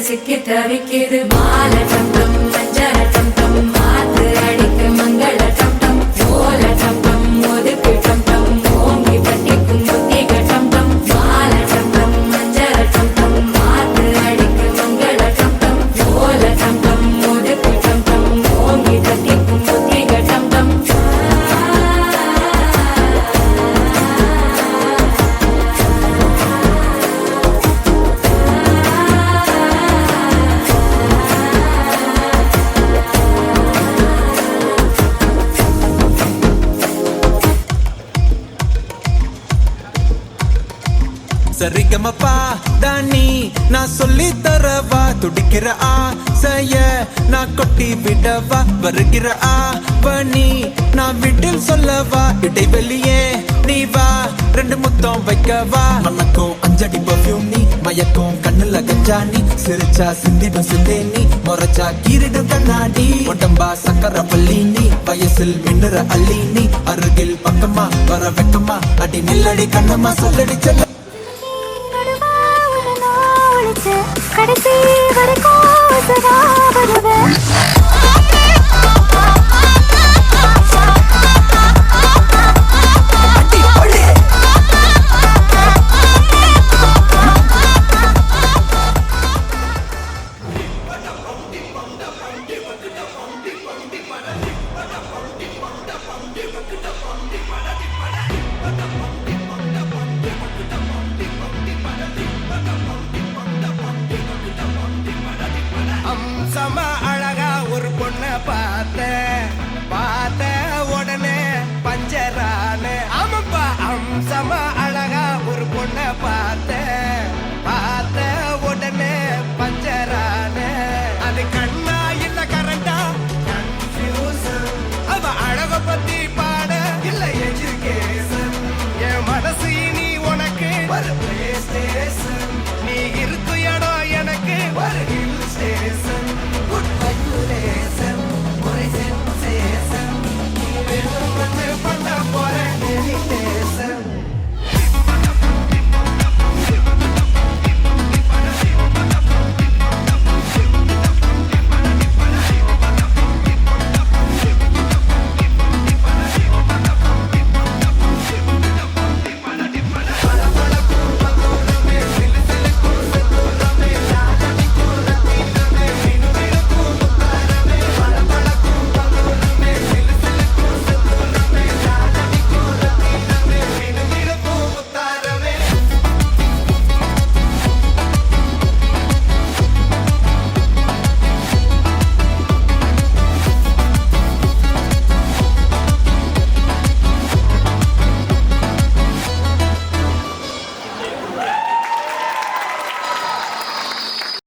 சிக்கி தவிக்குது மால டம் டம் மஞ்சள டம் டம் மாத்து அடிக்கு மங்கள டம் டம் ஓல டம் டம் ஒதுக்கு டம் டம் ஓங்கி பட்டிக்கும் முத்திக டம் டம் மால டம் டம் மஞ்சள டம் டம் மாத்து அடிக்கு மங்கள டம் டம் ஓல டம் டம் ஒதுக்கு டம் டம் ஓங்கி பட்டிக்கும் முத்திக டம் டம் சரிகமப்பா தானி நான் சொல்லி தரவா துடிக்கிற ஆசைய நான் கொட்டி விடவா வருகிற ஆவணி நான் வீட்டில் சொல்லவா இடைவெளியே நீ வா ரெண்டு முத்தம் வைக்கவா மனக்கும் அஞ்சடி பர்ஃபியூம் நீ மயக்கும் கண்ணுல கஞ்சாணி சிரிச்சா சிந்திடும் சிந்தேனி முறைச்சா கீரிடும் கண்ணாடி உடம்பா சக்கர பள்ளி நீ வயசில் மின்னுற அள்ளி நீ அருகில் பக்கமா வர வெக்கமா அடி நில்லடி கண்ணம்மா சொல்லடி செல்ல கடைசி வரைக்கும் வருவேன்